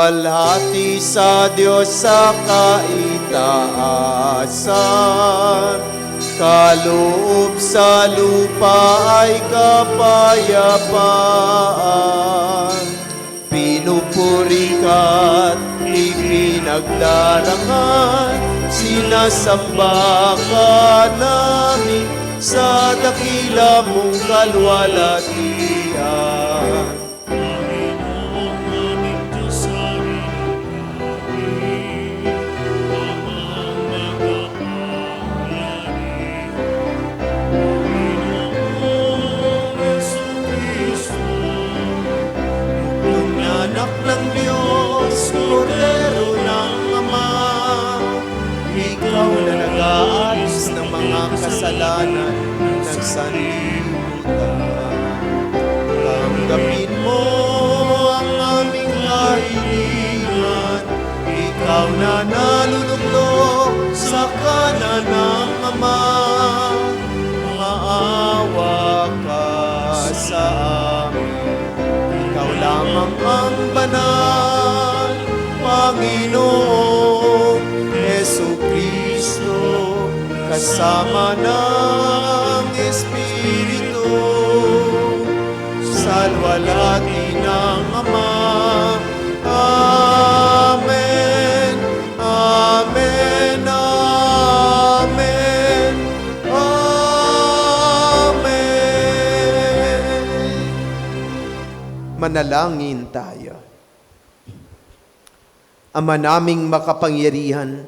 Luwalhati sa Diyos sa kaitaasan, kaloob sa lupa ay kapayapaan. Pinupuri ka't ipinagdarangan, sinasamba ka namin sa dakila mong kalwalhatian. Kordero ng Ama, ikaw na nag-aalis ng mga kasalanan ng nagsanlibutan. Tanggapin mo ang aming kahilingan, ikaw na naluluklok sa kanan ng Ama. Maawa ka sa amin, ikaw lamang ang banal, Panginoong Jesucristo, kasama ng Espiritu, sa luwalhati ng Ama. Amen, amen, amen, amen. Manalangin tayo. Ama naming makapangyarihan,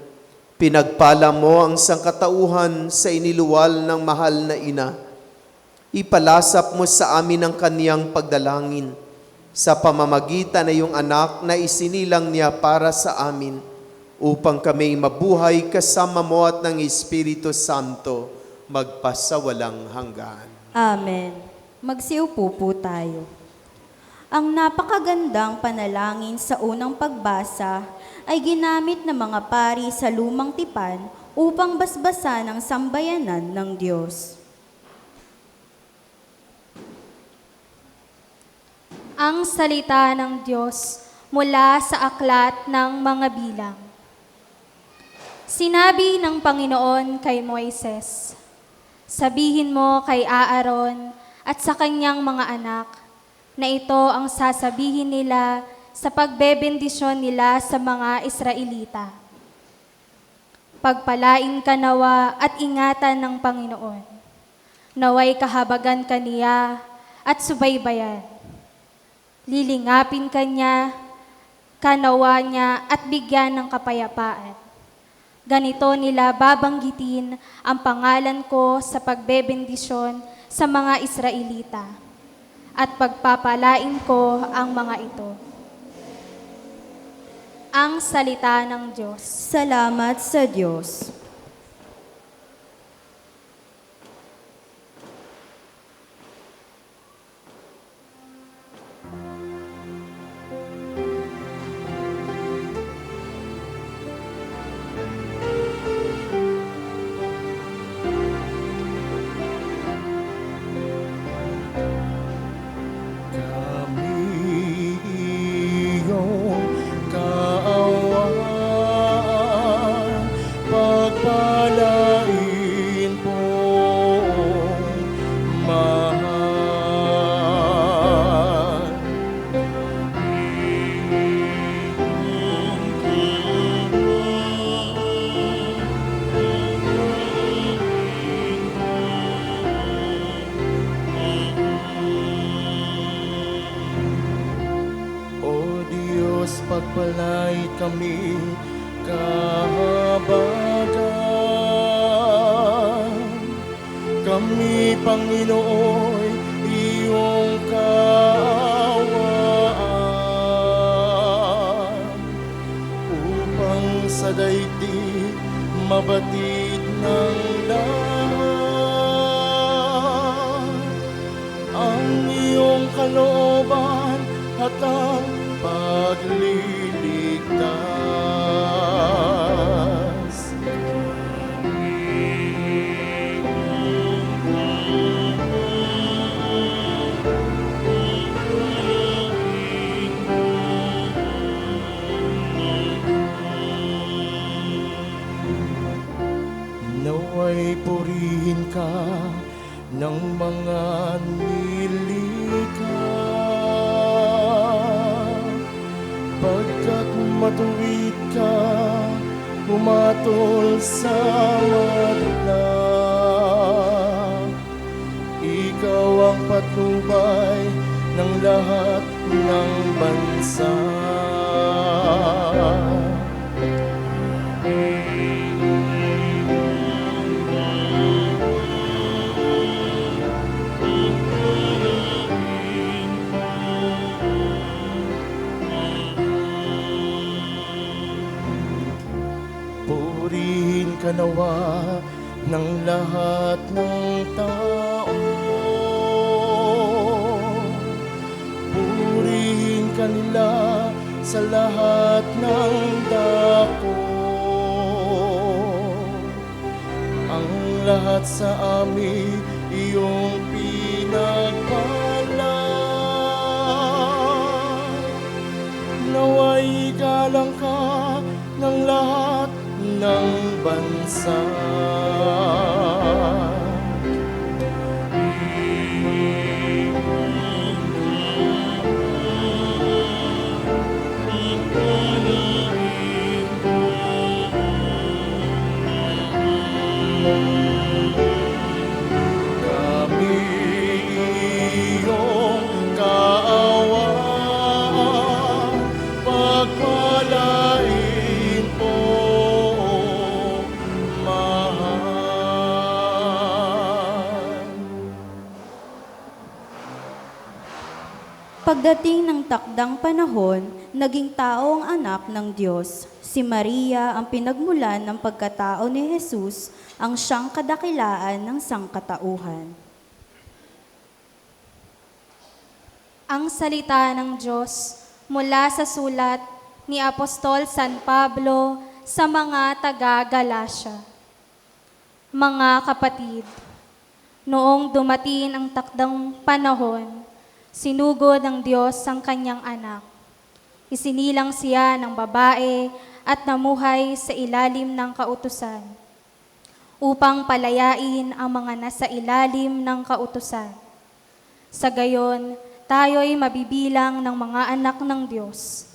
pinagpala mo ang sangkatauhan sa iniluwal ng mahal na ina. Ipalasap mo sa amin ang kaniyang pagdalangin sa pamamagitan ng iyong anak na isinilang niya para sa amin, upang kami mabuhay kasama mo at ng Espiritu Santo magpasawalang hanggan. Amen. Magsiupo po tayo. Ang napakagandang panalangin sa unang pagbasa ay ginamit ng mga pari sa lumang tipan upang basbasan ang sambayanan ng Diyos. Ang salita ng Diyos mula sa aklat ng mga bilang. Sinabi ng Panginoon kay Moises, sabihin mo kay Aaron at sa kanyang mga anak, na ito ang sasabihin nila sa pagbebendisyon nila sa mga Israelita. Pagpalain ka nawa at ingatan ng Panginoon. Naway kahabagan ka niya at subaybayan. Lilingapin ka niya, kanawa niya at bigyan ng kapayapaan. Ganito nila babanggitin ang pangalan ko sa pagbebendisyon sa mga Israelita. At pagpapalain ko ang mga ito. Ang salita ng Diyos. Salamat sa Diyos. Pagpalay kami kahabagan, kami Panginoon iyong kaawaan, upang sa daigdig mabatid ng lahat ang iyong kalooban at ang pagliligtas. naway purihin ka ng mga nilikha. Pagkat matuwid ka, humatol sa madla. Ikaw ang patnubay ng lahat ng bansa. Purihin ka nawa ng lahat ng tao. Purihin ka nila sa lahat ng dako. Ang lahat sa amin iyong pinagpala. Naway galang ka ng lahat ng bansa. Kami iyong kaawaan, pagpalain po, mahal. Pagdating ng takdang panahon, naging tao ang anak ng Diyos. Si Maria ang pinagmulan ng pagkatao ni Jesus, ang siyang kadakilaan ng sangkatauhan. Ang salita ng Diyos mula sa sulat ni Apostol San Pablo sa mga taga-Galacia. Mga kapatid, noong dumating ang takdang panahon, sinugod ng Diyos ang kanyang anak. Isinilang siya ng babae at namuhay sa ilalim ng kautusan upang palayain ang mga nasa ilalim ng kautusan. Sa gayon, tayo'y mabibilang ng mga anak ng Diyos.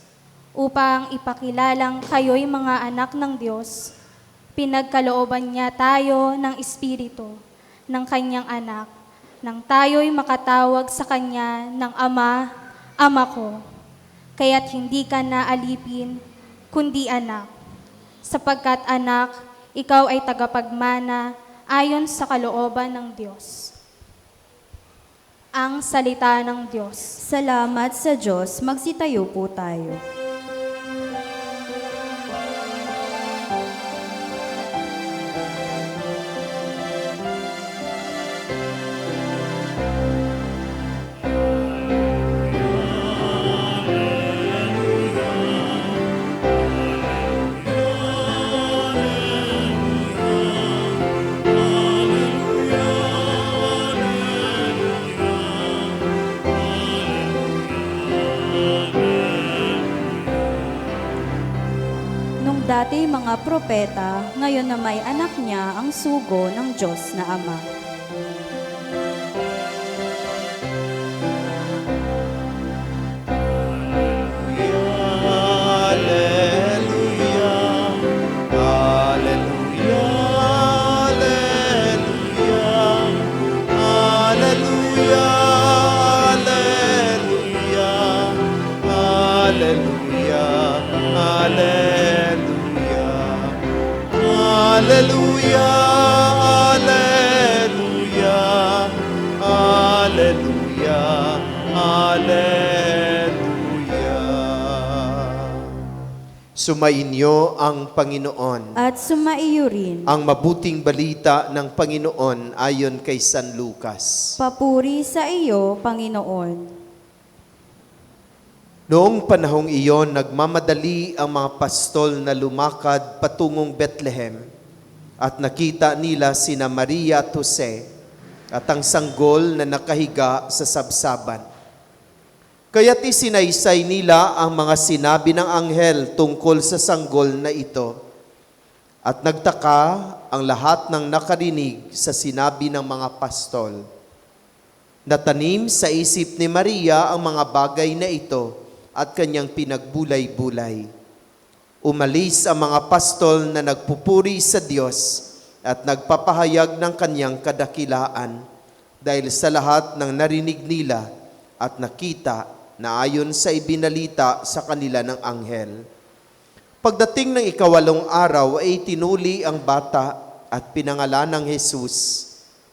Upang ipakilalang kayo'y mga anak ng Diyos, pinagkalooban niya tayo ng Espiritu ng kanyang anak, nang tayo'y makatawag sa kanya ng Ama, Ama ko. Kaya't hindi ka na alipin, kundi anak. Sapagkat anak, ikaw ay tagapagmana ayon sa kalooban ng Diyos. Ang salita ng Diyos. Salamat sa Diyos, magsitayo po tayo. Dati mga propeta, ngayon na may anak niya ang sugo ng Diyos na Ama. Hallelujah, hallelujah, hallelujah, hallelujah. Sumainyo ang Panginoon. At sumaiyo rin. Ang mabuting balita ng Panginoon ayon kay San Lucas. Papuri sa iyo, Panginoon. Noong panahong iyon, nagmamadali ang mga pastol na lumakad patungong Bethlehem at nakita nila sina Maria at Jose at ang sanggol na nakahiga sa sabsaban. Kaya't isinaysay nila ang mga sinabi ng anghel tungkol sa sanggol na ito. At nagtaka ang lahat ng nakarinig sa sinabi ng mga pastol. Natanim sa isip ni Maria ang mga bagay na ito at kanyang pinagbulay-bulay. Umalis ang mga pastol na nagpupuri sa Diyos at nagpapahayag ng kanyang kadakilaan dahil sa lahat ng narinig nila at nakita na ayon sa ibinalita sa kanila ng anghel. Pagdating ng 8 araw ay tinuli ang bata at pinangalan ng Jesus,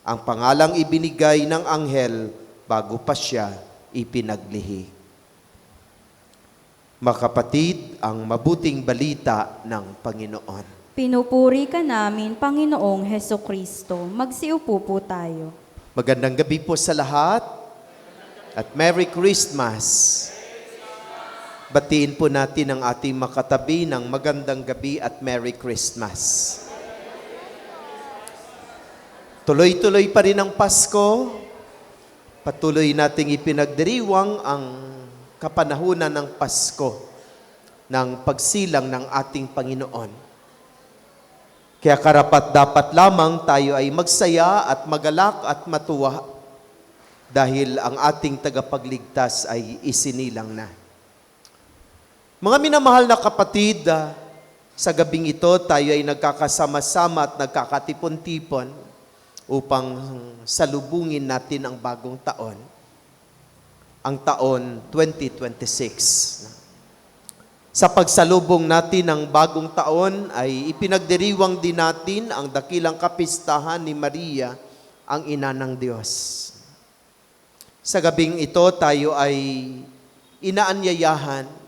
ang pangalang ibinigay ng anghel bago pa siya ipinaglihi. Mga kapatid, ang mabuting balita ng Panginoon. Pinupuri ka namin, Panginoong Heso Kristo. Magsiupo po tayo. Magandang gabi po sa lahat at Merry Christmas. Batiin po natin ang ating makatabi ng magandang gabi at Merry Christmas. Tuloy-tuloy pa rin ang Pasko. Patuloy nating ipinagdiriwang ang kapanahunan ng Pasko, ng pagsilang ng ating Panginoon. Kaya karapat-dapat lamang tayo ay magsaya at magalak at matuwa dahil ang ating tagapagligtas ay isinilang na. Mga minamahal na kapatid, sa gabing ito tayo ay nagkakasama-sama at nagkakatipon-tipon upang salubungin natin ang bagong taon, ang taon 2026. Sa pagsalubong natin ng bagong taon ay ipinagdiriwang din natin ang dakilang kapistahan ni Maria, ang ina ng Diyos. Sa gabing ito tayo ay inaanyayahan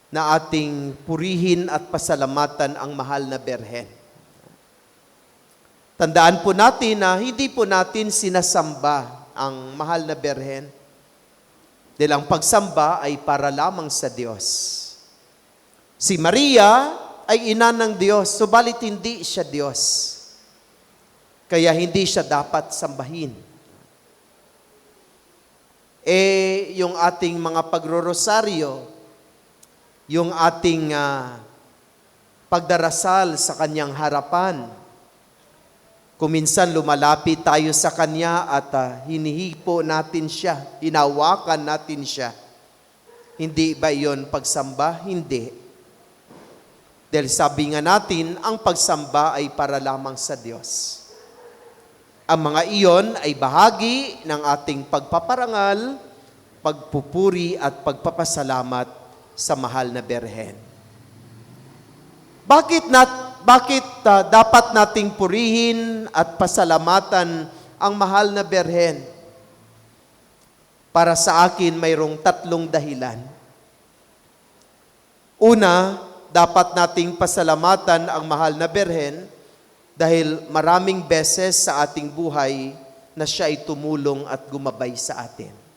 na ating purihin at pasalamatan ang mahal na Berhen. Tandaan po natin na hindi po natin sinasamba ang mahal na Berhen dahil ang pagsamba ay para lamang sa Diyos. Si Maria ay ina ng Diyos, subalit hindi siya Diyos. Kaya hindi siya dapat sambahin. Yung ating mga pagrorosaryo, yung ating pagdarasal sa kanyang harapan, kuminsan lumalapit tayo sa kanya at hinihipo natin siya, hinawakan natin siya. Hindi ba iyon pagsamba? Hindi. Dahil sabi nga natin, ang pagsamba ay para lamang sa Diyos. Ang mga iyon ay bahagi ng ating pagpaparangal, pagpupuri at pagpapasalamat sa mahal na Berhen. Bakit dapat nating purihin at pasalamatan ang mahal na Berhen? Para sa akin, mayroong 3 dahilan. Una, dapat nating pasalamatan ang mahal na Berhen dahil maraming beses sa ating buhay na siya ay tumulong at gumabay sa atin.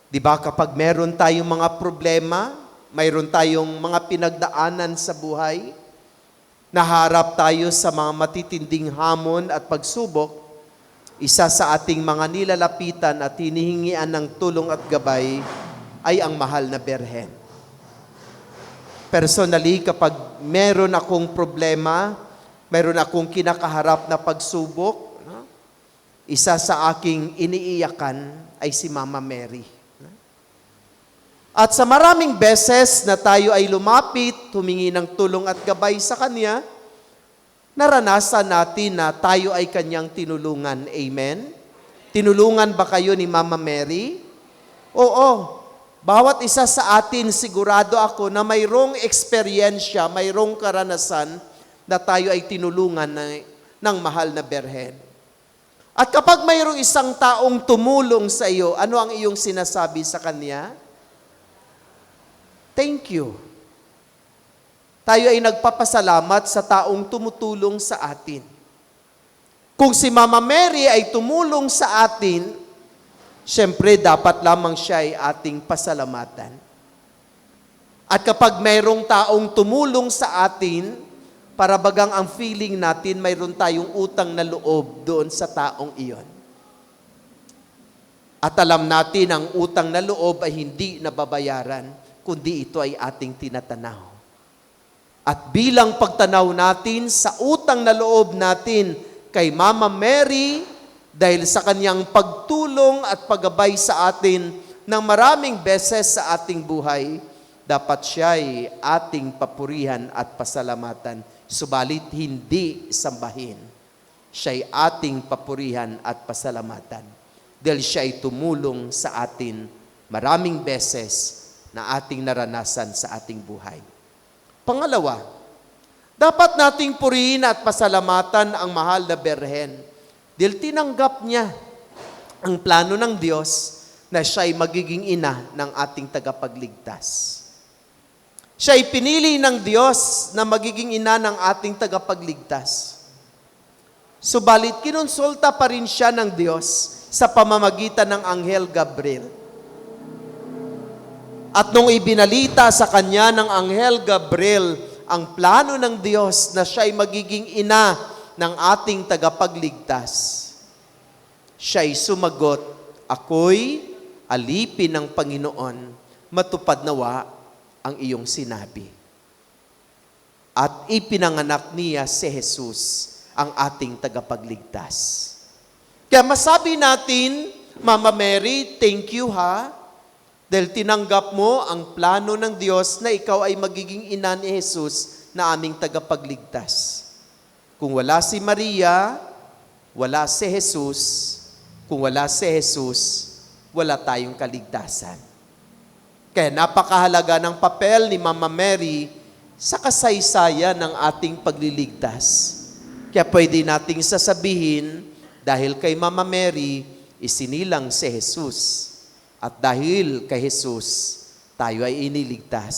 Di ba kapag meron tayong mga problema, mayroon tayong mga pinagdaanan sa buhay, naharap tayo sa mga matitinding hamon at pagsubok, isa sa ating mga nilalapitan at hinihingian ng tulong at gabay ay ang mahal na Berhen. Personally, kapag meron akong problema, meron akong kinakaharap na pagsubok, isa sa aking iniiyakan ay si Mama Mary. At sa maraming beses na tayo ay lumapit, humingi ng tulong at gabay sa Kanya, naranasan natin na tayo ay Kanyang tinulungan. Amen? Tinulungan ba kayo ni Mama Mary? Oo. Bawat isa sa atin, sigurado ako na mayroong eksperyensya, mayroong karanasan na tayo ay tinulungan ng mahal na Berhen. At kapag mayroong isang taong tumulong sa iyo, ano ang iyong sinasabi sa kanya? Thank you. Tayo ay nagpapasalamat sa taong tumutulong sa atin. Kung si Mama Mary ay tumulong sa atin, siyempre dapat lamang siya ay ating pasalamatan. At kapag mayroong taong tumulong sa atin, para bagang ang feeling natin, mayroon tayong utang na loob doon sa taong iyon. At alam natin, ang utang na loob ay hindi nababayaran, kundi ito ay ating tinatanaw. At bilang pagtanaw natin sa utang na loob natin kay Mama Mary, dahil sa kanyang pagtulong at paggabay sa atin ng maraming beses sa ating buhay, dapat siya ay ating papurihan at pasalamatan. Subalit hindi sambahin. Siya ay ating papurihan at pasalamatan. Dahil siya ay tumulong sa atin maraming beses na ating naranasan sa ating buhay. Pangalawa, dapat nating purihin at pasalamatan ang mahal na Berhen. Dahil tinanggap niya ang plano ng Diyos na siya ay magiging ina ng ating tagapagligtas. Siya ay pinili ng Diyos na magiging ina ng ating tagapagligtas. Subalit, kinonsulta pa rin siya ng Diyos sa pamamagitan ng Anghel Gabriel. At nung ibinalita sa kanya ng Anghel Gabriel ang plano ng Diyos na siya ay magiging ina ng ating tagapagligtas, siya ay sumagot, "Ako'y alipin ng Panginoon, matupad nawa ang iyong sinabi." At ipinanganak niya si Jesus, ang ating tagapagligtas. Kaya masabi natin, Mama Mary, thank you ha, dahil tinanggap mo ang plano ng Diyos na ikaw ay magiging ina ni Jesus na aming tagapagligtas. Kung wala si Maria, wala si Jesus. Kung wala si Jesus, wala tayong kaligtasan. Kaya napakahalaga ng papel ni Mama Mary sa kasaysayan ng ating pagliligtas. Kaya pwede nating sasabihin, dahil kay Mama Mary, isinilang si Jesus. At dahil kay Jesus, tayo ay iniligtas.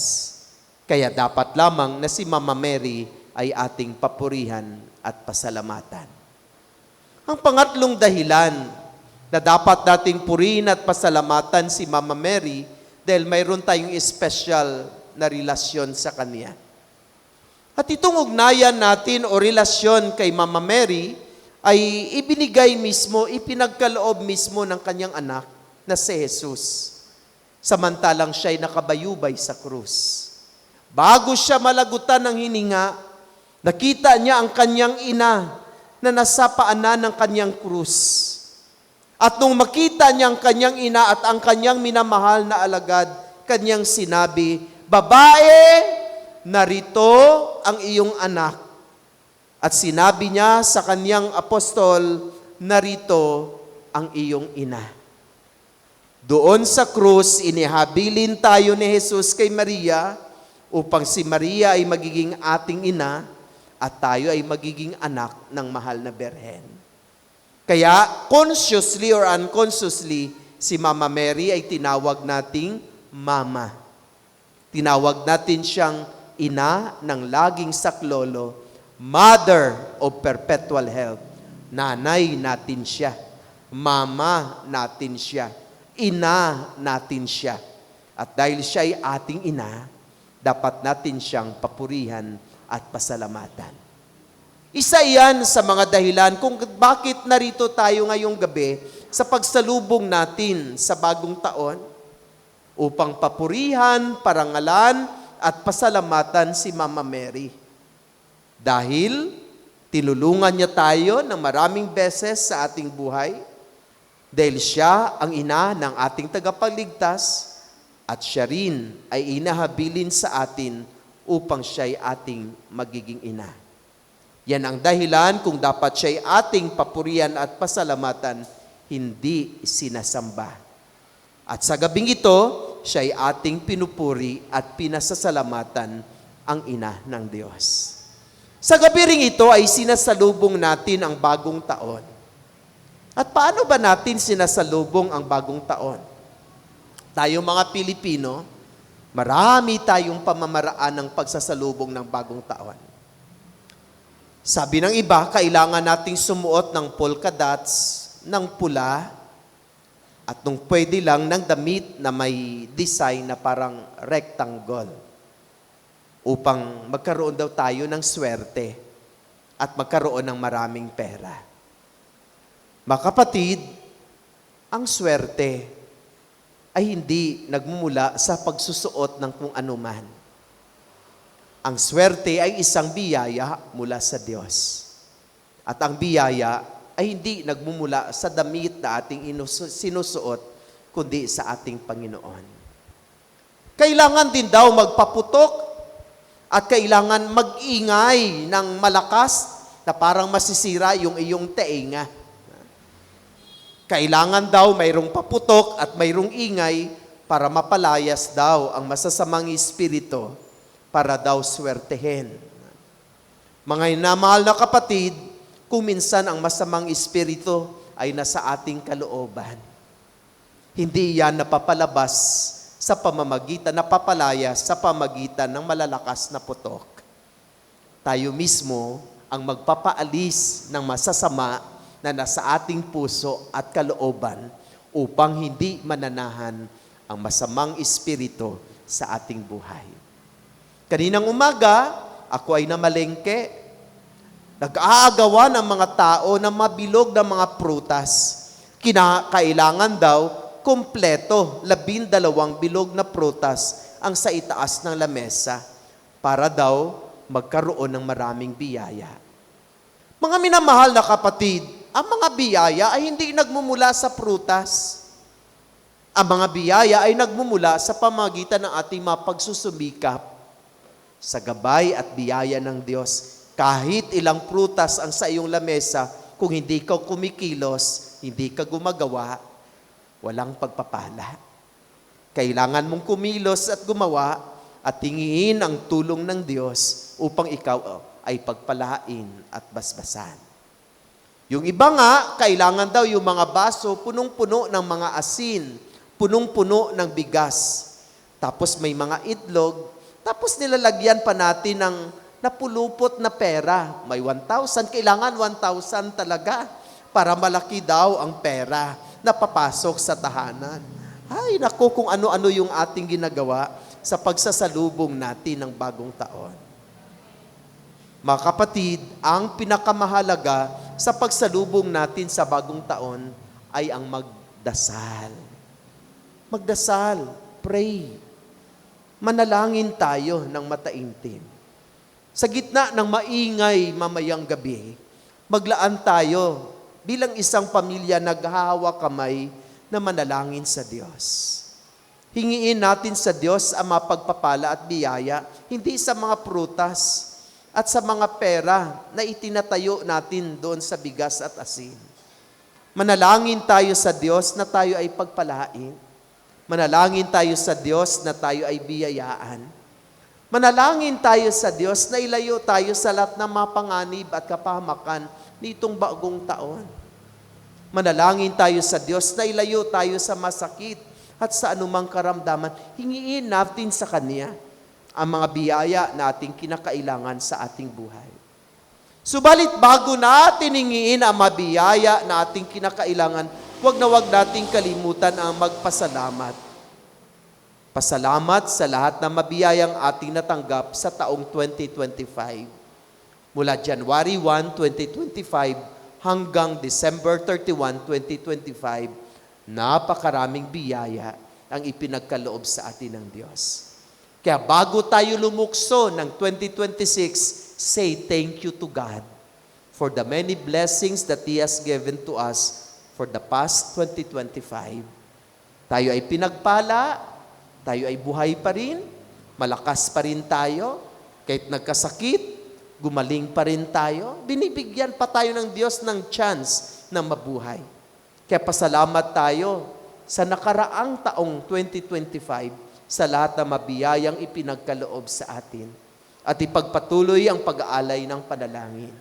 Kaya dapat lamang na si Mama Mary ay ating papurihan at pasalamatan. Ang pangatlong dahilan na dapat nating purihin at pasalamatan si Mama Mary dahil mayroon tayong special na relasyon sa Kanya. At itong ugnayan natin o relasyon kay Mama Mary ay ibinigay mismo, ipinagkaloob mismo ng Kanyang anak na si Jesus. Samantalang siya ay nakabayubay sa krus. Bago siya malagutan ng hininga, nakita niya ang kanyang ina na nasa paanan ng kanyang krus. At nung makita niya ang kanyang ina at ang kanyang minamahal na alagad, kanyang sinabi, "Babae, narito ang iyong anak." At sinabi niya sa kanyang apostol, "Narito ang iyong ina." Doon sa krus, inihabilin tayo ni Jesus kay Maria upang si Maria ay magiging ating ina at tayo ay magiging anak ng mahal na Berhen. Kaya, consciously or unconsciously, si Mama Mary ay tinawag nating Mama. Tinawag natin siyang ina ng laging saklolo, Mother of Perpetual Health. Nanay natin siya. Mama natin siya. Ina natin siya. At dahil siya ay ating ina, dapat natin siyang papurihan at pasalamatan. Isa yan sa mga dahilan kung bakit narito tayo ngayong gabi sa pagsalubong natin sa bagong taon upang papurihan, parangalan at pasalamatan si Mama Mary. Dahil tinulungan niya tayo ng maraming beses sa ating buhay, dahil siya ang ina ng ating tagapagligtas at siya rin ay inahabilin sa atin upang siya ay ating magiging ina. Yan ang dahilan kung dapat siya ay ating papurihan at pasalamatan, hindi sinasamba. At sa gabing ito, siya ay ating pinupuri at pinasasalamatan ang ina ng Diyos. Sa gabi ring ito ay sinasalubong natin ang bagong taon. At paano ba natin sinasalubong ang bagong taon? Tayo mga Pilipino, marami tayong pamamaraan ng pagsasalubong ng bagong taon. Sabi ng iba, kailangan nating sumuot ng polka dots, ng pula, at nung pwede lang ng damit na may design na parang rectangle upang magkaroon daw tayo ng swerte at magkaroon ng maraming pera. Mga kapatid, ang swerte ay hindi nagmumula sa pagsusuot ng kung anuman. Ang swerte ay isang biyaya mula sa Diyos. At ang biyaya ay hindi nagmumula sa damit na ating sinusuot, kundi sa ating Panginoon. Kailangan din daw magpaputok at kailangan mag-ingay ng malakas na parang masisira yung iyong tainga. Kailangan daw mayroong paputok at mayroong ingay para mapalayas daw ang masasamang espiritu para daw swertehin. Mga minamahal na kapatid, kung minsan ang masamang espiritu ay nasa ating kalooban, hindi yan napapalabas sa pamamagitan, napapalayas sa pamamagitan ng malalakas na putok. Tayo mismo ang magpapaalis ng masasama na nasa ating puso at kalooban upang hindi mananahan ang masamang espiritu sa ating buhay. Kaninang umaga, ako ay namalengke. Nag-aagawa ng mga tao na mabilog ng mga prutas. Kailangan daw kumpleto, 12 bilog na prutas ang sa itaas ng lamesa para daw magkaroon ng maraming biyaya. Mga minamahal na kapatid, ang mga biyaya ay hindi nagmumula sa prutas. Ang mga biyaya ay nagmumula sa pamagitan ng ating mga pagsusumikap sa gabay at biyaya ng Diyos. Kahit ilang prutas ang sa iyong lamesa, kung hindi ka kumikilos, hindi ka gumagawa, walang pagpapala. Kailangan mong kumilos at gumawa at tingin ang tulong ng Diyos upang ikaw ay pagpalain at basbasan. Yung iba nga, kailangan daw yung mga baso punong-puno ng mga asin, punong-puno ng bigas. Tapos may mga itlog, tapos nilalagyan pa natin ng napulupot na pera. May 1,000, kailangan 1,000 talaga para malaki daw ang pera na papasok sa tahanan. Ay, naku, kung ano-ano yung ating ginagawa sa pagsasalubong natin ng bagong taon. Mga kapatid, ang pinakamahalaga sa pagsalubong natin sa bagong taon ay ang magdasal. Magdasal, pray. Manalangin tayo ng mataimtim. Sa gitna ng maingay mamayang gabi, maglaan tayo bilang isang pamilya naghahawa kamay na manalangin sa Diyos. Hingiin natin sa Diyos ang mapagpapala at biyaya, hindi sa mga prutas at sa mga pera na itinatayo natin doon sa bigas at asin. Manalangin tayo sa Diyos na tayo ay pagpalain. Manalangin tayo sa Diyos na tayo ay biyayaan. Manalangin tayo sa Diyos na ilayo tayo sa lahat ng mga panganib at kapahamakan nitong bagong taon. Manalangin tayo sa Diyos na ilayo tayo sa masakit at sa anumang karamdaman. Hingiin natin sa Kanya ang mga biyaya na ating kinakailangan sa ating buhay. Subalit bago natin hingiin ang mga biyaya na ating kinakailangan, huwag na huwag nating kalimutan ang magpasalamat. Pasalamat sa lahat ng mabiyayang ating natanggap sa taong 2025. Mula January 1, 2025 hanggang December 31, 2025, napakaraming biyaya ang ipinagkaloob sa atin ng Diyos. Kaya bago tayo lumukso ng 2026, say thank you to God for the many blessings that He has given to us for the past 2025. Tayo ay pinagpala, tayo ay buhay pa rin, malakas pa rin tayo, kahit nagkasakit, gumaling pa rin tayo, binibigyan pa tayo ng Diyos ng chance na mabuhay. Kaya pasalamat tayo sa nakaraang taong 2025 sa lahat ng mabiyayang ipinagkaloob sa atin at ipagpatuloy ang pag-aalay ng panalangin.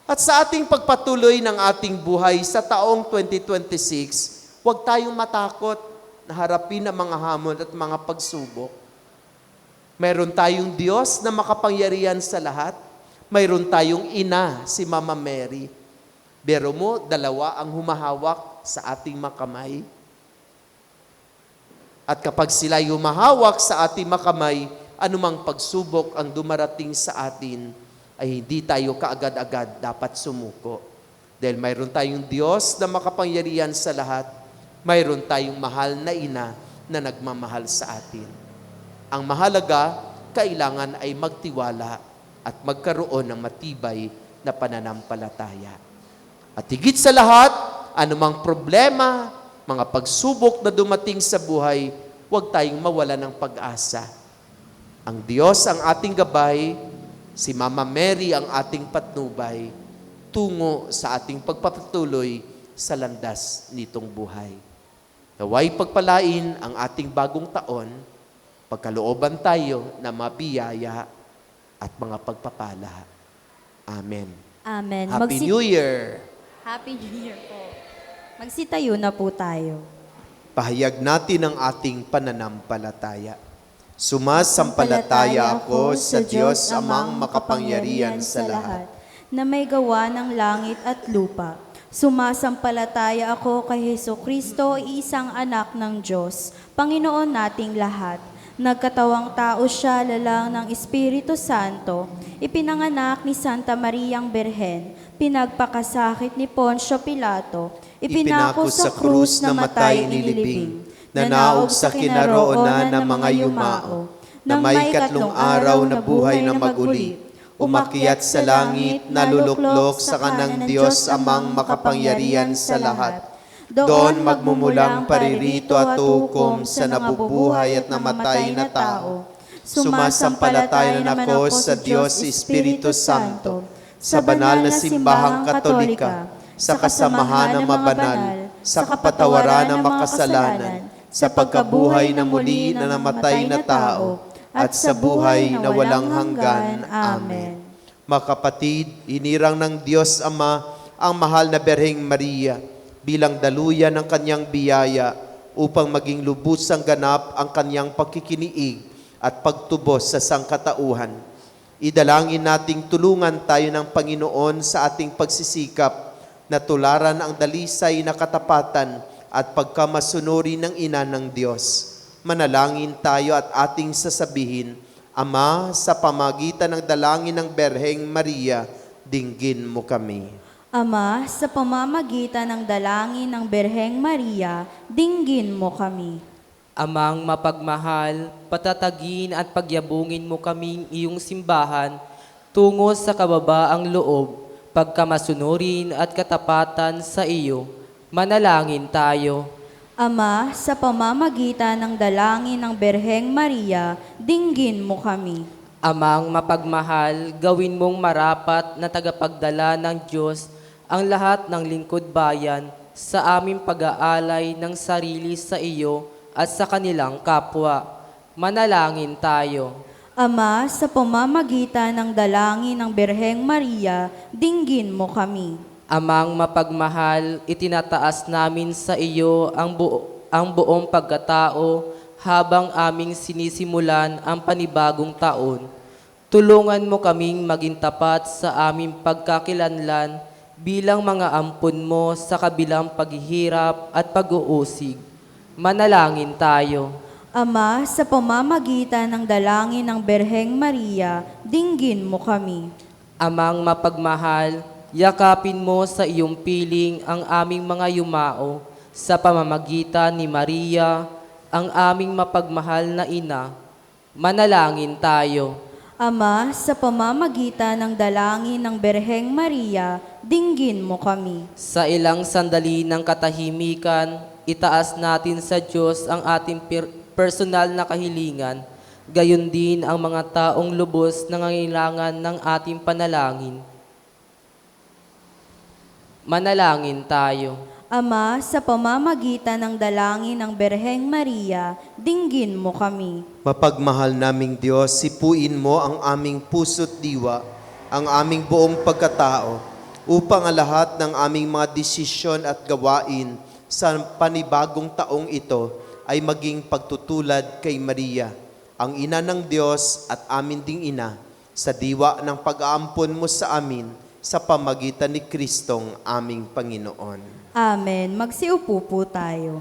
At sa ating pagpatuloy ng ating buhay sa taong 2026, huwag tayong matakot na harapin ang mga hamon at mga pagsubok. Mayroon tayong Diyos na makapangyarihan sa lahat. Mayroon tayong ina, si Mama Mary. Bero mo, 2 ang humahawak sa ating makamay. At kapag sila'y humahawak sa ating makamay, anumang pagsubok ang dumarating sa atin, ay hindi tayo kaagad-agad dapat sumuko. Dahil mayroon tayong Diyos na makapangyarihan sa lahat, mayroon tayong mahal na ina na nagmamahal sa atin. Ang mahalaga, kailangan ay magtiwala at magkaroon ng matibay na pananampalataya. At higit sa lahat, anumang problema, mga pagsubok na dumating sa buhay, huwag tayong mawala ng pag-asa. Ang Diyos ang ating gabay, si Mama Mary ang ating patnubay, tungo sa ating pagpapatuloy sa landas nitong buhay. Naway pagpalain ang ating bagong taon, pagkalooban tayo na mabiyaya at mga pagpapala. Amen. Amen. Happy New Year! Happy New Year po. Magsitayo na po tayo. Pahayag natin ang ating pananampalataya. Sumasampalataya ako sa Diyos amang makapangyarihan sa lahat, na may gawa ng langit at lupa. Sumasampalataya ako kay Hesukristo, isang anak ng Diyos, Panginoon nating lahat. Nagkatawang tao siya lalang ng Espiritu Santo, ipinanganak ni Santa Mariang Berhen, pinagpakasakit ni Poncio Pilato, ipinako sa krus na matay inilibing, nanaog sa kinaroonan ng mga yumao, na may 3 araw na buhay na maguli, umakyat sa langit, naluluklok sa kanang Diyos amang makapangyarihan sa lahat. Doon magmumulang paririto at hukom sa nabubuhay at namatay na tao. Sumasampalataya naman ako sa Diyos Espiritu Santo, sa banal na simbahang katolika, sa kasamahan ng mga banal, sa kapatawaran ng makasalanan, sa pagkabuhay na muli na namatay na tao, at sa buhay na walang hanggan. Amen. Mga kapatid, inirang ng Diyos Ama ang mahal na Berheng Maria bilang daluyan ng kanyang biyaya upang maging lubusang ganap ang kanyang pagkikiniig at pagtubos sa sangkatauhan. Idalangin nating tulungan tayo ng Panginoon sa ating pagsisikap na tularan ang dalisay na katapatan at pagkamasunuri ng Ina ng Diyos. Manalangin tayo at ating sasabihin, Ama, sa pamagitan ng dalangin ng Berheng Maria, dinggin mo kami. Ama, sa pamamagitan ng dalangin ng Berheng Maria, dinggin mo kami. Amang mapagmahal, patatagin at pagyabungin mo kaming iyong simbahan tungo sa kababaang loob, pagkamasunurin at katapatan sa iyo. Manalangin tayo. Ama, sa pamamagitan ng dalangin ng Berheng Maria, dinggin mo kami. Amang mapagmahal, gawin mong marapat na tagapagdala ng Diyos ang lahat ng lingkod bayan sa aming pag-aalay ng sarili sa iyo at sa kanilang kapwa. Manalangin tayo. Ama, sa pamamagitan ng dalangin ng Berheng Maria, dinggin mo kami. Amang mapagmahal, itinataas namin sa iyo ang buong pagkatao habang aming sinisimulan ang panibagong taon. Tulungan mo kaming maging tapat sa aming pagkakilanlan bilang mga ampon mo sa kabilang paghihirap at pag-uusig. Manalangin tayo. Ama, sa pamamagitan ng dalangin ng Berheng Maria, dinggin mo kami. Amang mapagmahal, yakapin mo sa iyong piling ang aming mga yumao sa pamamagitan ni Maria, ang aming mapagmahal na ina. Manalangin tayo. Ama, sa pamamagitan ng dalangin ng Berheng Maria, dinggin mo kami. Sa ilang sandali ng katahimikan, itaas natin sa Diyos ang ating personal na kahilingan, gayon din ang mga taong lubos na nangangailangan ng ating panalangin. Manalangin tayo. Ama, sa pamamagitan ng dalangin ng Berheng Maria, dinggin mo kami. Mapagmahal naming Diyos, sipuin mo ang aming puso't diwa, ang aming buong pagkatao, upang ang lahat ng aming mga desisyon at gawain sa panibagong taong ito ay maging pagtutulad kay Maria, ang ina ng Diyos at amin ding ina, sa diwa ng pag-aampon mo sa amin sa pamagitan ni Kristong aming Panginoon. Amen. Magsiupo po tayo.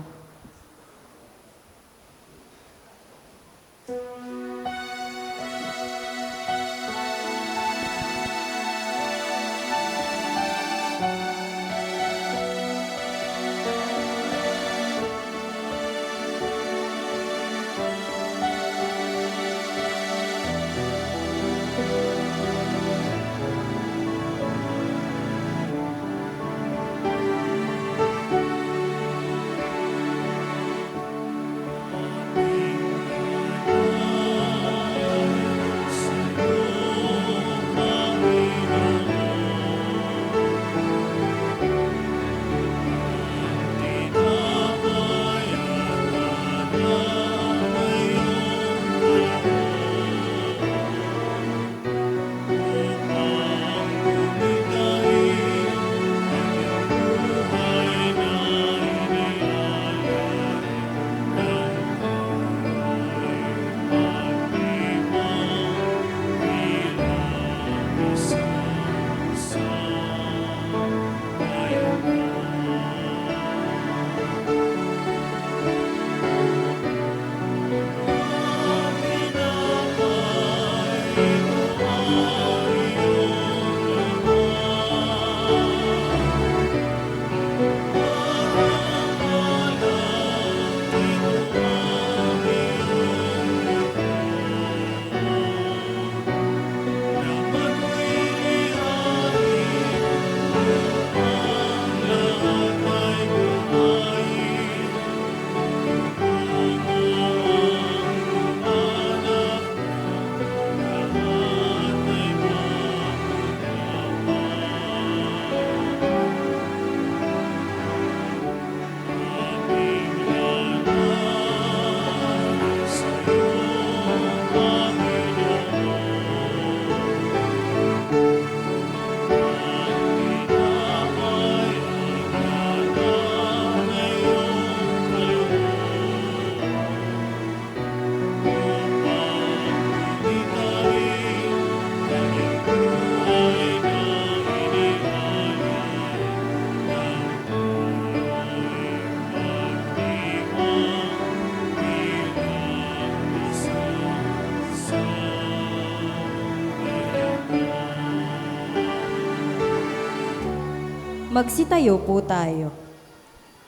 Magsitayo po tayo.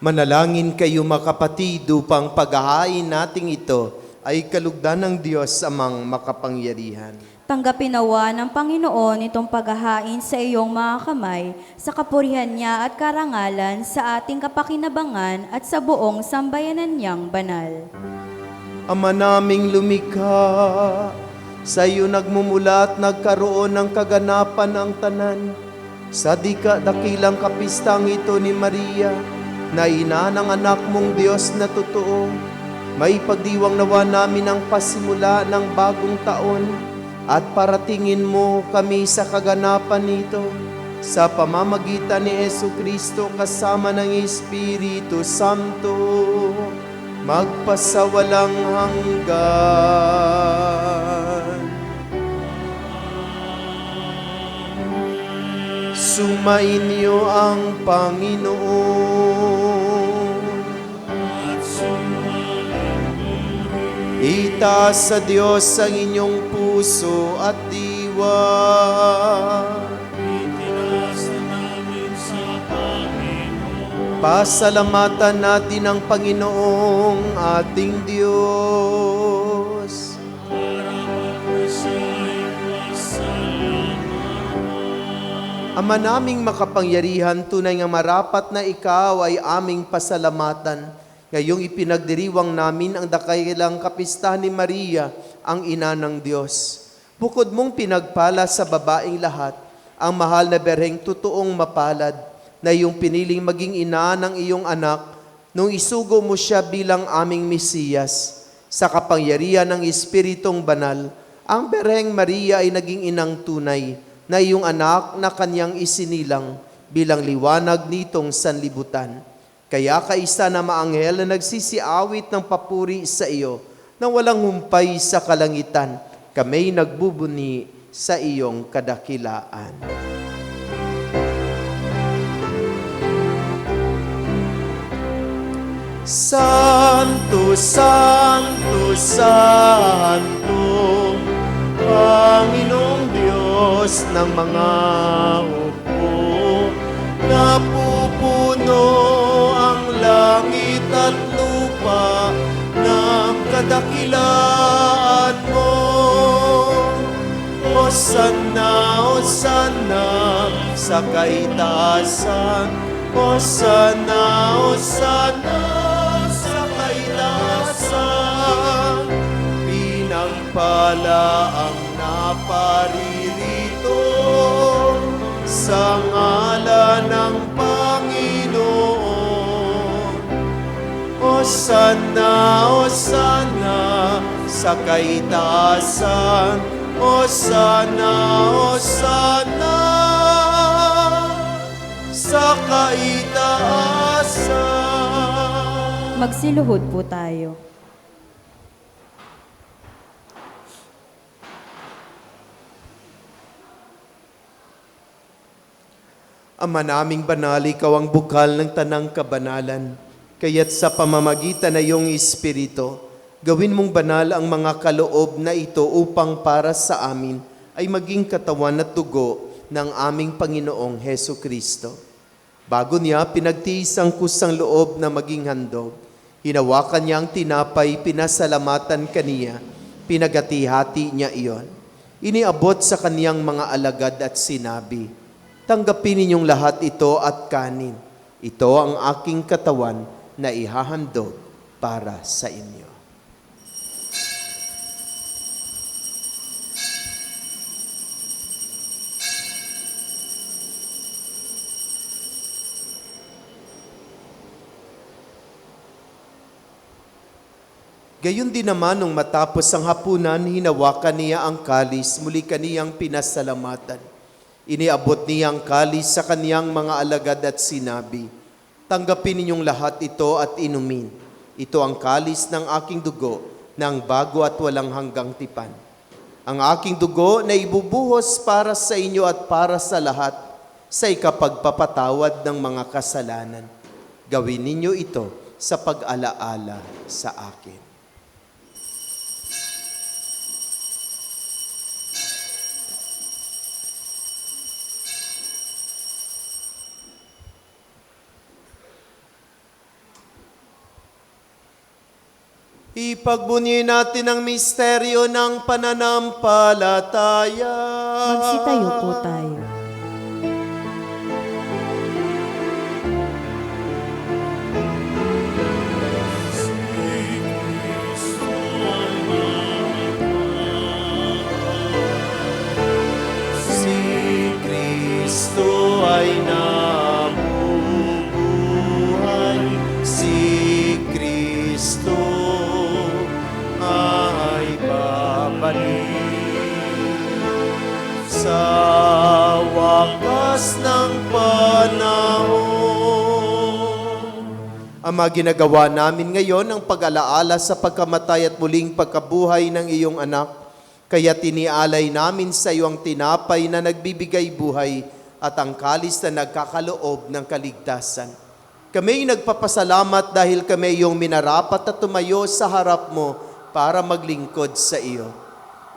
Manalangin kayo mga kapatid upang paghahain nating ito ay kalugdan ng Diyos amang makapangyarihan. Tanggapin nawa ng Panginoon itong paghahain sa iyong mga kamay sa kapurihan niya at karangalan sa ating kapakinabangan at sa buong sambayanan niyang banal. Ama naming lumikha, sa iyo nagmumula at nagkaroon ng kaganapan ang tanan. Sa dakilang kapistang ito ni Maria, na ina ng anak mong Diyos na totoo, may pagdiwang nawa namin ang pasimula ng bagong taon at paratingin mo kami sa kaganapan nito sa pamamagitan ni Jesucristo kasama ng Espiritu Santo magpasawalang hanggan. Sumainyo ang Panginoon. Itaas sa Diyos ang inyong puso at diwa. Pasalamatan natin ang Panginoong ating Diyos. Ama naming makapangyarihan, tunay nga marapat na ikaw ay aming pasalamatan. Ngayong ipinagdiriwang namin ang dakilang kapistahan ni Maria, ang ina ng Diyos. Bukod mong pinagpala sa babaeng lahat, ang mahal na berheng totoong mapalad, na iyong piniling maging ina ng iyong anak, nung isugo mo siya bilang aming Mesiyas. Sa kapangyarihan ng Espiritong Banal, ang berheng Maria ay naging inang tunay, na iyong anak na kanyang isinilang bilang liwanag nitong sanlibutan. Kaya kaisa na maanghel na nagsisiawit ng papuri sa iyo, na walang humpay sa kalangitan, kami nagbubuni sa iyong kadakilaan. Santo, Santo, Santo, Panginoong Diyos ng mga upo, napupuno ang langit at lupa ng kadakilaan mo. Hosanna, Hosanna sa kaitaasan, Hosanna, Hosanna sa kaitaasan. Pinagpala ang naparirito sa ngalan ng Panginoon. Hosanna, Hosanna sa kaitaasan, Hosanna, Hosanna sa kaitaasan. Magsiluhod po tayo. Ama naming banal, ikaw ang bukal ng tanang kabanalan. Kaya't sa pamamagitan na iyong Espiritu, gawin mong banal ang mga kaloob na ito upang para sa amin ay maging katawan at dugo ng aming Panginoong Heso Kristo. Bago niya pinagtiis ang kusang loob na maging handog, hinawakan niya ang tinapay, pinasalamatan kaniya, pinagati-hati niya iyon. Iniabot sa kaniyang mga alagad at sinabi, tanggapin ninyong lahat ito at kanin. Ito ang aking katawan na ihahandog para sa inyo. Gayon din naman nung matapos ang hapunan, hinawakan niya ang kalis, muli kaniyang pinasalamatan. Iniabot niya ang kalis sa kaniyang mga alagad at sinabi, tanggapin ninyong lahat ito at inumin. Ito ang kalis ng aking dugo, ng bago at walang hanggang tipan. Ang aking dugo na ibubuhos para sa inyo at para sa lahat, sa ikapagpapatawad ng mga kasalanan. Gawin ninyo ito sa pag-alaala sa akin. Ipagbunyi natin ang misteryo ng pananampalataya. Magsitayo po tayo. Si Kristo ay nabubuhay. Si Kristo ay babalik sa wakas ng panahon. Ama, ginagawa namin ngayon ang pag-alaala sa pagkamatay at muling pagkabuhay ng iyong anak. Kaya tinialay namin sa iyo ang tinapay na nagbibigay buhay at ang kalis na nagkakaloob ng kaligtasan. Kami nagpapasalamat dahil kami iyong minarapat at tumayo sa harap mo para maglingkod sa iyo.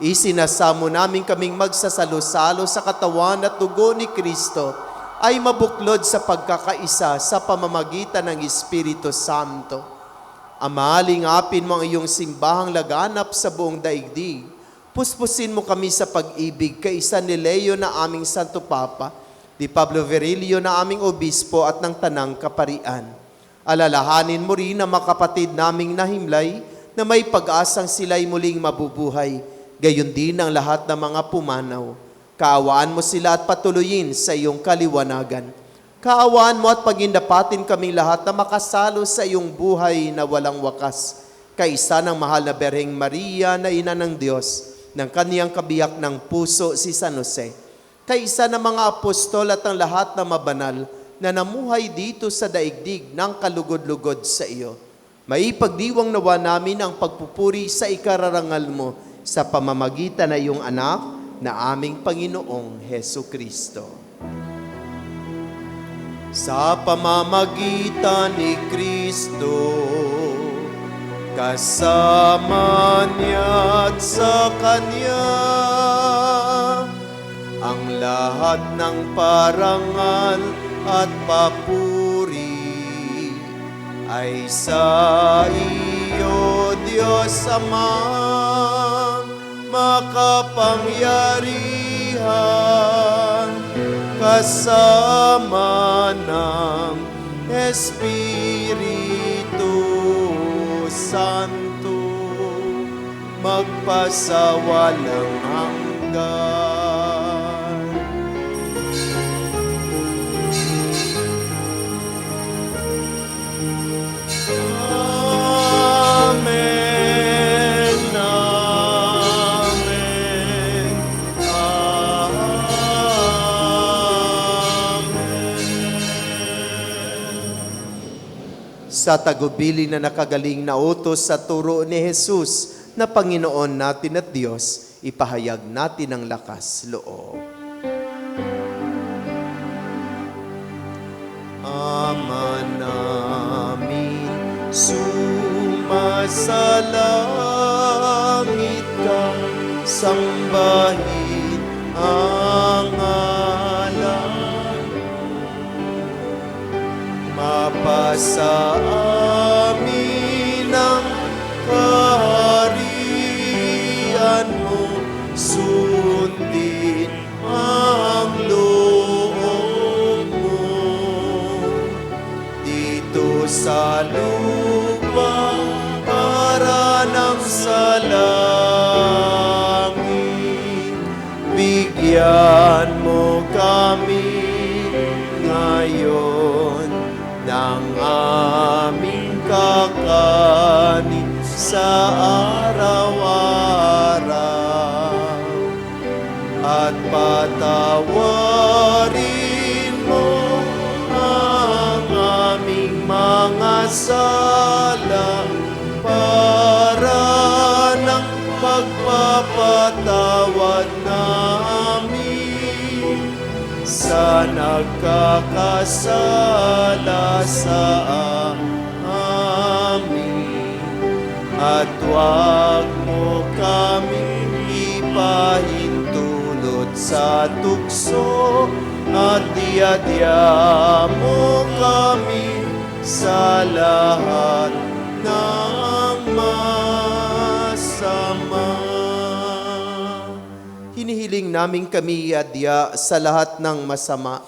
Isinasamo namin kaming magsasalo-salo sa katawan at dugo ni Kristo ay mabuklod sa pagkakaisa sa pamamagitan ng Espiritu Santo. Ama, lingapin mo ang iyong simbahang laganap sa buong daigdig. Puspusin mo kami sa pag-ibig kay San Leo na aming Santo Papa, di Pablo Virilio na aming Obispo at ng Tanang Kaparian. Alalahanin mo rin ang mga kapatid naming nahimlay na may pag-asang sila'y muling mabubuhay, gayon din ang lahat ng mga pumanaw. Kaawaan mo sila at patuloyin sa iyong kaliwanagan. Kaawaan mo at pagindapatin kaming lahat na makasalo sa iyong buhay na walang wakas. Kaisa ng mahal na Berheng Maria na ina ng Diyos, ng kaniyang kabiyak ng puso si San Jose. Kaisa ng mga apostol at ang lahat na mabanal na namuhay dito sa daigdig ng kalugod-lugod sa iyo. Maipagdiwang nawa namin ang pagpupuri sa ikararangal mo sa pamamagitan na iyong anak na aming Panginoong Heso Kristo. Sa pamamagitan ni Kristo, kasama niya at sa Kanya, ang lahat ng parangal at papuri ay sa iyo, Diyos Ama, makapangyarihan, kasama ng Espiritu Santo, magpasawalang hanggan. Amen, amen, amen. Sa tagubilin na nakagaling na utos sa turo ni Jesus na Panginoon natin at Diyos, ipahayag natin ang lakas loob. Ama namin, sumasalangit ka, sambahin ang ngalan mo. Mapasa amin ang kaharian mo, sundin ang loob mo. Dito sa lupa para ng sa langit, bigyan mo kami ngayon ng aming kakanin sa araw-araw, at patawarin mo ang aming mga sala para ng pagpapatawad namin sa nagkakasala sa amin. At huwag mo kaming ipahintulot sa tukso, at diadya mo kami sa lahat ng hinihiling namin kami iadya sa lahat ng masama,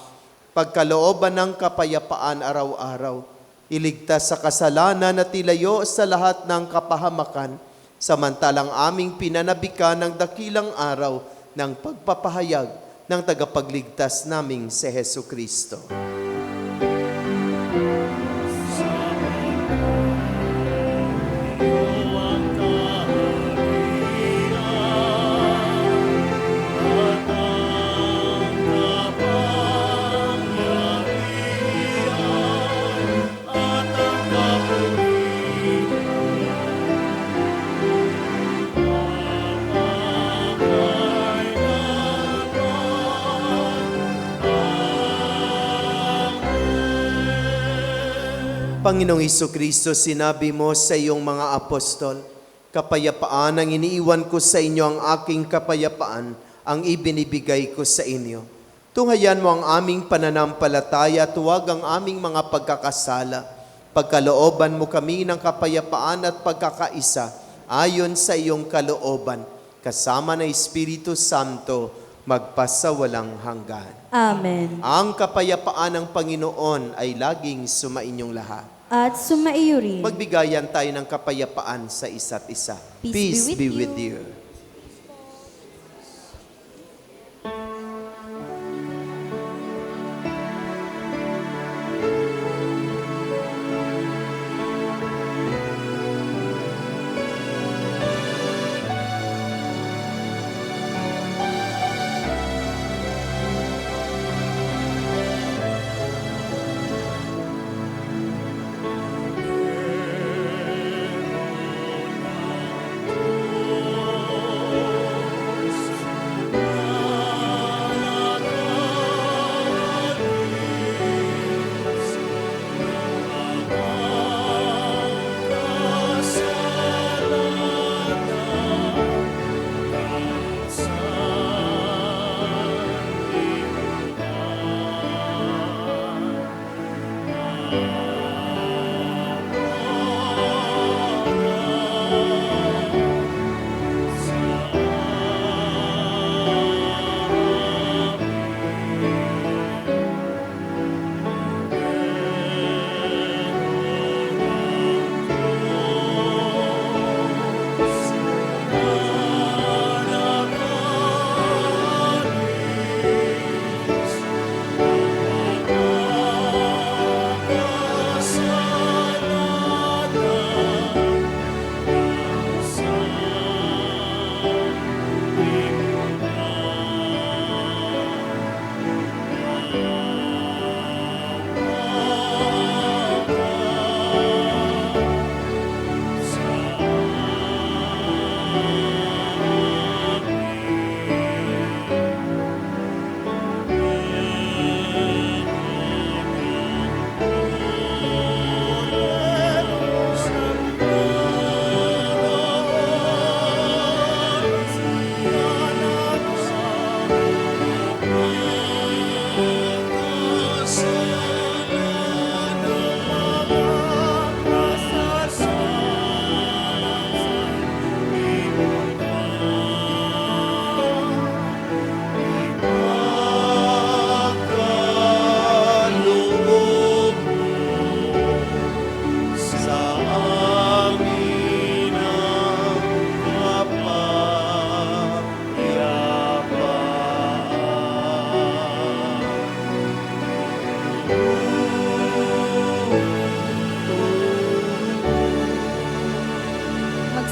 pagkalooban ng kapayapaan araw-araw, iligtas sa kasalanan at ilayo sa lahat ng kapahamakan, samantalang aming pinanabikan ng dakilang araw ng pagpapahayag ng tagapagligtas naming si Hesu Kristo. Panginoong Kristo, sinabi mo sa iyong mga apostol, kapayapaan ang iniiwan ko sa inyo, ang aking kapayapaan ang ibinibigay ko sa inyo. Tunghayan mo ang aming pananampalataya at huwag ang aming mga pagkakasala. Pagkalooban mo kami ng kapayapaan at pagkakaisa ayon sa iyong kalooban, kasama ng Espiritu Santo, magpasawalang hanggan. Amen. Ang kapayapaan ng Panginoon ay laging sumainyong lahat. At sumaiyo rin. Magbigayan tayo ng kapayapaan sa isa't isa. Peace be with you.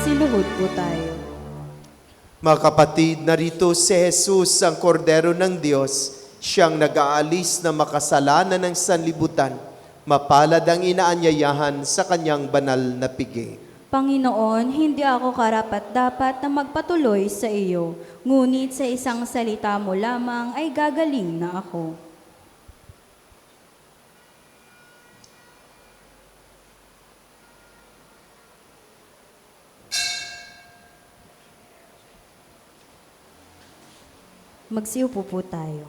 Magsiluhod po tayo. Mga kapatid, narito si Jesus, ang kordero ng Diyos, siyang nag-aalis na makasalanan ng sanlibutan. Mapalad ang inaanyayahan sa kanyang banal na pigi. Panginoon, hindi ako karapat-dapat na magpatuloy sa iyo, ngunit sa isang salita mo lamang ay gagaling na ako. Magsiupo po tayo.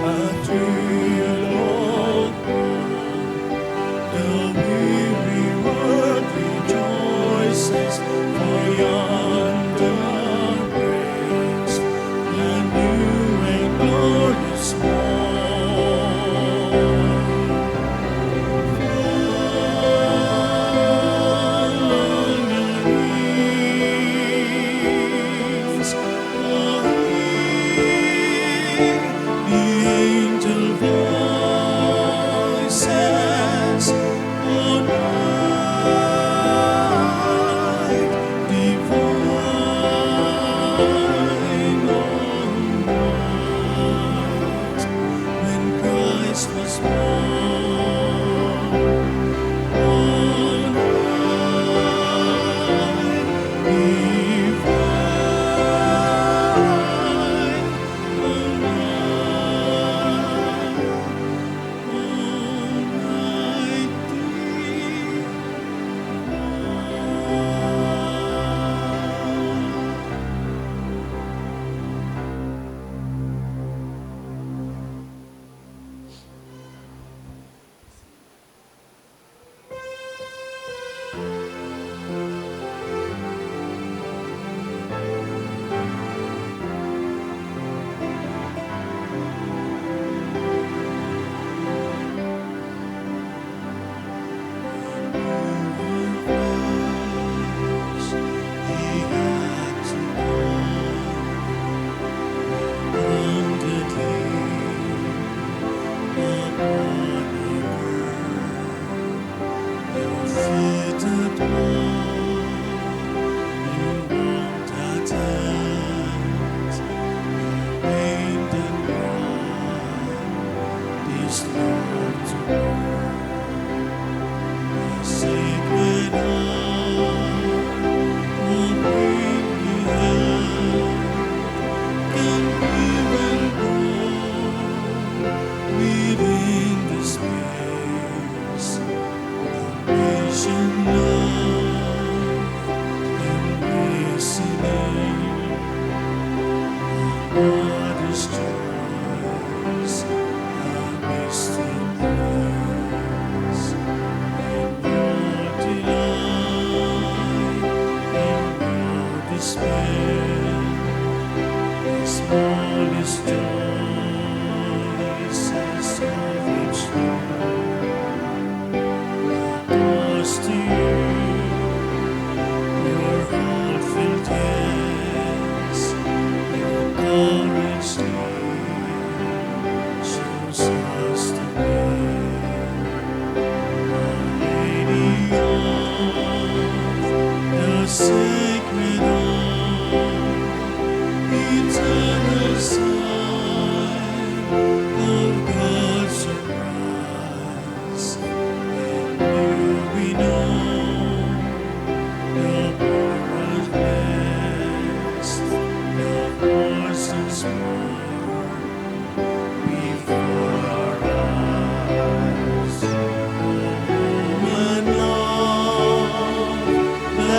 until all the weary world rejoices, for yonder breaks a new and glorious morn. Along the hills, the angel voices on high, divine on night, when Christ was born. On high, divine on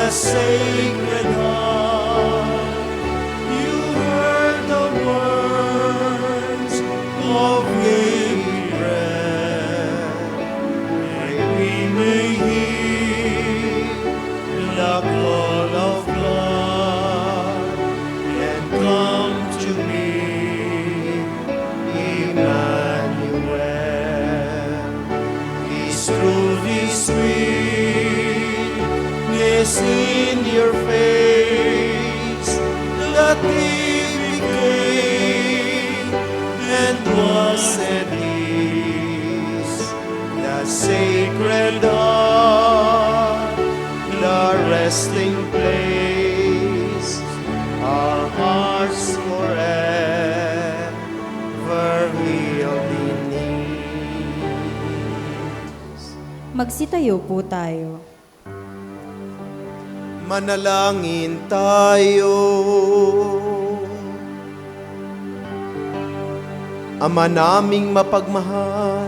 Sacred Heart, you heard the words of daily bread. We may hear the call of God and come to me, Emmanuel. Is truly sweetness in your face that He became and was at ease. The sacred heart, the resting place, our hearts forever will beneath. Magsitayo po tayo. Manalangin tayo. Ama naming mapagmahal,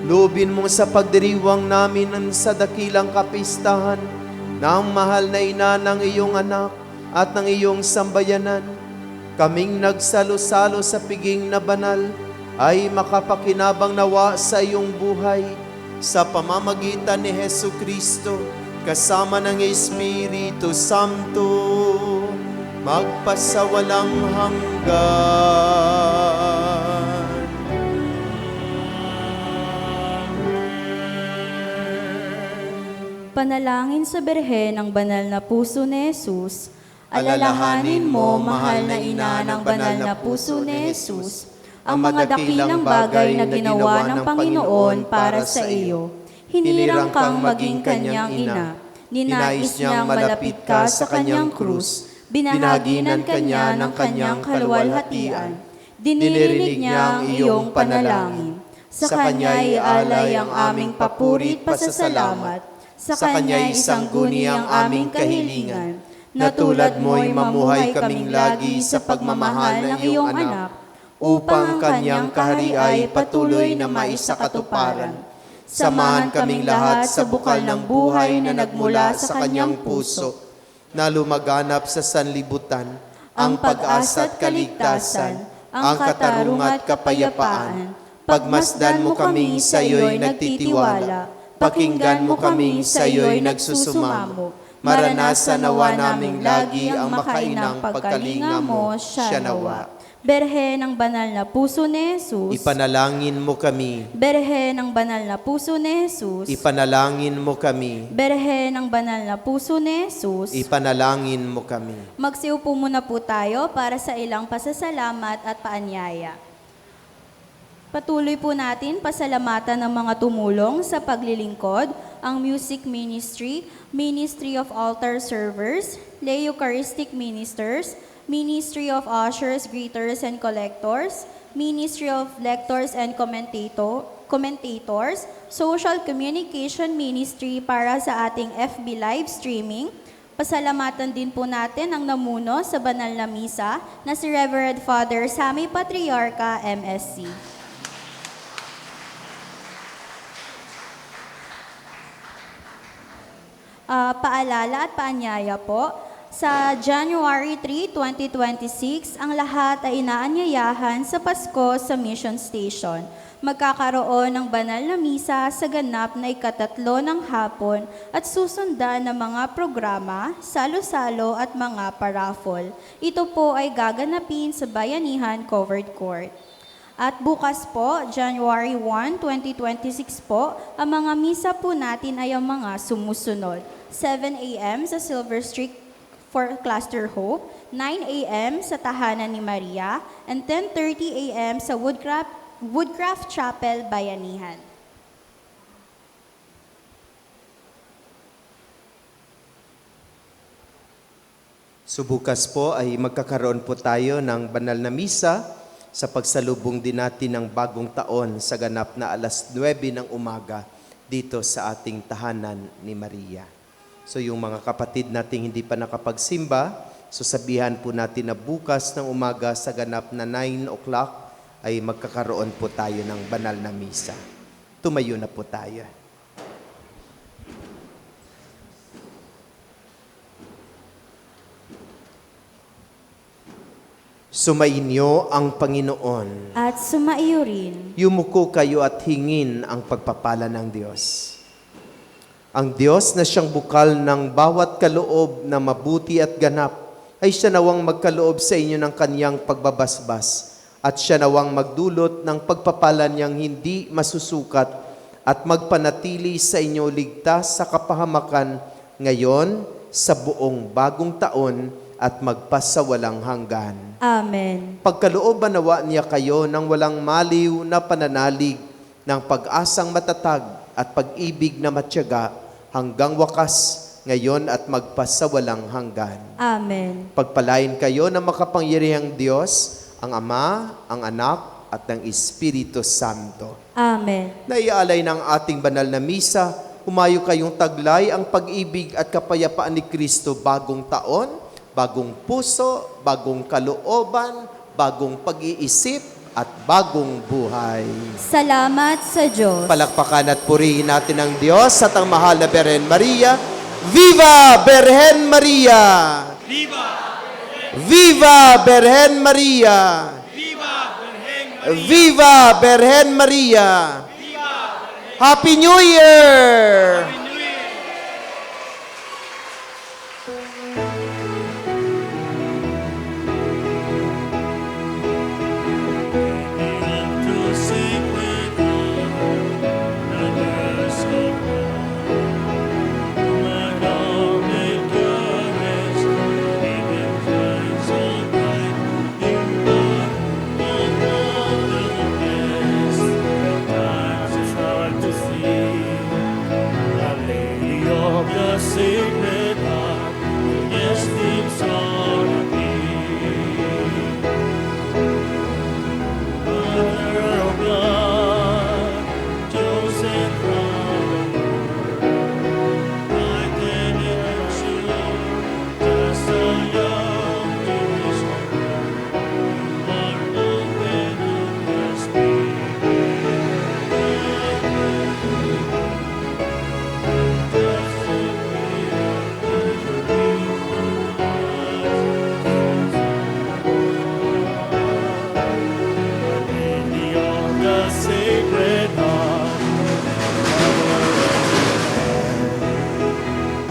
loobin mo sa pagdiriwang namin sa dakilang kapistahan ng mahal na ina ng iyong anak at ng iyong sambayanan. Kaming nagsalo-salo sa piging na banal ay makapakinabang nawa sa iyong buhay sa pamamagitan ni Hesu Kristo kasama ng Espiritu Santo magpasawalang hanggan. Panalangin sa Birhen ng banal na puso ni Jesus, alalahanin mo, mahal na ina ng banal na puso ni Jesus, ang mga dakilang bagay na ginawa ng Panginoon para sa iyo. Hinirang kang maging kanyang ina, ninais niyang malapit ka sa kanyang krus, binahaginan kanya ng kanyang kaluwalhatian, dinirinig niya ang iyong panalangin. Sa kanya ialay ang aming papuri at pasasalamat, sa kanya isangguni ang aming kahilingan, na tulad mo'y mamuhay kaming lagi sa pagmamahal ng iyong anak, upang ang kanyang kahari ay patuloy na maisakatuparan. Samahan kaming lahat sa bukal ng buhay na nagmula sa kanyang puso, na lumaganap sa sanlibutan, ang pag-asa at kaligtasan, ang katarungan at kapayapaan. Pagmasdan mo kami sa iyo'y nagtitiwala, pakinggan mo kami sa iyo'y nagsusumamo. Maranasan nawa naming lagi ang makainang pagkalinga mo, siya nawa. Berhe ng banal na puso ni Jesus, ipanalangin mo kami. Berhe ng banal na puso ni Jesus, Ipanalangin mo kami. Berhe ng banal na puso ni Jesus. Ipanalangin mo kami. Magsiupo muna po tayo para sa ilang pasasalamat at paanyaya. Patuloy po natin pasalamatan ng mga tumulong sa paglilingkod, ang Music Ministry, Ministry of Altar Servers, Lay Eucharistic Ministers, Ministry of Ushers, Greeters, and Collectors, Ministry of Lectors and Commentators, Social Communication Ministry para sa ating FB live streaming. Pasalamatan din po natin ang namuno sa banal na misa na si Reverend Father Sammy Patriarca, MSc. Paalala at paanyaya po, sa January 3, 2026, ang lahat ay inaanyayahan sa Pasko sa Mission Station. Magkakaroon ng banal na misa sa ganap na ikatatlo ng hapon at susundan ng mga programa, salo-salo at mga paraffol. Ito po ay gaganapin sa Bayanihan Covered Court. At bukas po, January 1, 2026 po, ang mga misa po natin ay ang mga sumusunod. 7 a.m. sa Silver Street for Cluster Hope, 9 a.m. sa Tahanan ni Maria, and 10:30 a.m. sa Woodcraft Chapel, Bayanihan. So bukas po ay magkakaroon po tayo ng banal na misa sa pagsalubong din natin ng bagong taon sa ganap na alas 9 ng umaga dito sa ating Tahanan ni Maria. So yung mga kapatid nating hindi pa nakapagsimba, so sabihan po natin na bukas ng umaga sa ganap na 9 o'clock ay magkakaroon po tayo ng banal na misa. Tumayo na po tayo. Sumainyo ang Panginoon. At sumaiyo rin. Yumuko kayo at hingin ang pagpapala ng Diyos. Ang Diyos na siyang bukal ng bawat kaloob na mabuti at ganap, ay siya nawang magkaloob sa inyo ng kanyang pagbabasbas, at siya nawang magdulot ng pagpapala niyang hindi masusukat, at magpanatili sa inyo ligtas sa kapahamakan ngayon, sa buong bagong taon, at magpasawalang hanggan. Amen. Pagkalooban nawa niya kayo ng walang maliw na pananalig, ng pag-asang matatag at pag-ibig na matyaga hanggang wakas, ngayon at magpasawalang hanggan. Amen. Pagpalain kayo ng makapangyarihang Diyos, ang Ama, ang Anak, at ng Espiritu Santo. Amen. Naiaalay ng ating banal na misa, humayo kayong taglay ang pag-ibig at kapayapaan ni Kristo bagong taon, bagong puso, bagong kalooban, bagong pag-iisip, at bagong buhay. Salamat sa Diyos. Palakpakan at purihin natin ang Diyos at ang mahal na Birhen Maria. Viva Birhen Maria! Viva! Viva Birhen Maria! Viva Birhen Viva Virgen Maria! Happy New Year! Sacred Heart, yes, deep on me. Mother of God, chosen from I can ensure just a young Jewish girl, born open of the the Sacred Heart,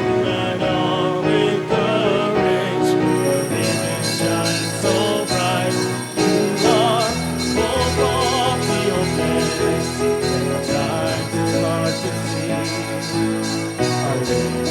and all with courage, living shine so bright. You are full of your face, and time is hard to see.